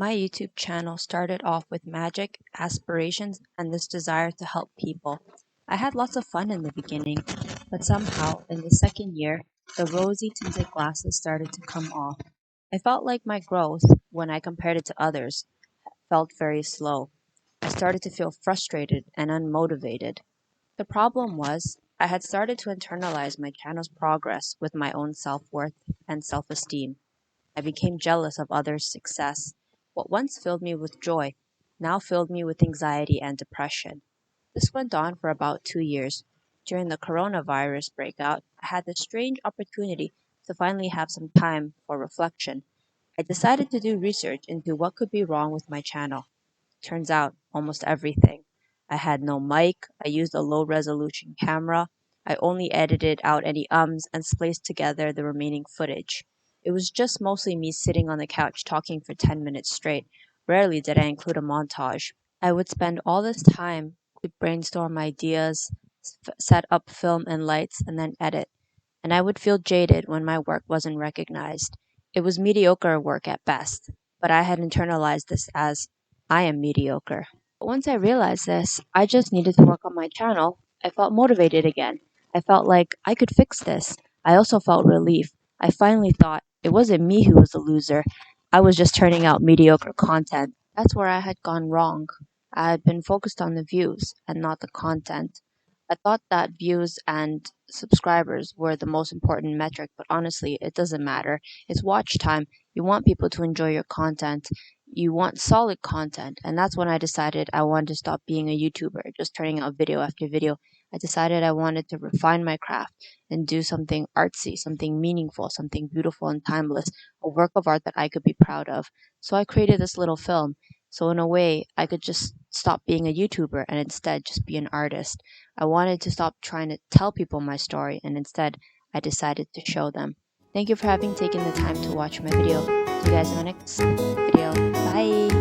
My YouTube channel started off with magic, aspirations, and this desire to help people. I had lots of fun in the beginning, but somehow, in the second year, the rosy tinted glasses started to come off. I felt like my growth, when I compared it to others, felt very slow. I started to feel frustrated and unmotivated. The problem was, I had started to internalize my channel's progress with my own self worth and self esteem. I became jealous of others' success. What once filled me with joy now filled me with anxiety and depression. This went on for about 2 years. During the coronavirus breakout, I had the strange opportunity to finally have some time for reflection. I decided to do research into what could be wrong with my channel. Turns out, almost everything. I had no mic, I used a low resolution camera, I only edited out any ums and spliced together the remaining footage. It was just mostly me sitting on the couch talking for 10 minutes straight. Rarely did I include a montage. I would spend all this time to brainstorm ideas, set up film and lights, and then edit. And I would feel jaded when my work wasn't recognized. It was mediocre work at best, but I had internalized this as I am mediocre. But once I realized this, I just needed to work on my channel. I felt motivated again. I felt like I could fix this. I also felt relief. I finally thought it wasn't me who was the loser. I was just turning out mediocre content. That's where I had gone wrong. I had been focused on the views and not the content. I thought that views and subscribers were the most important metric, but honestly, it doesn't matter. It's watch time. You want people to enjoy your content. You want solid content. And that's when I decided I wanted to stop being a YouTuber, just turning out video after video. I decided I wanted to refine my craft and do something artsy, something meaningful, something beautiful and timeless, a work of art that I could be proud of. So I created this little film. So in a way, I could just stop being a YouTuber and instead just be an artist. I wanted to stop trying to tell people my story and instead I decided to show them. Thank you for having taken the time to watch my video. See you guys in my next video. Bye!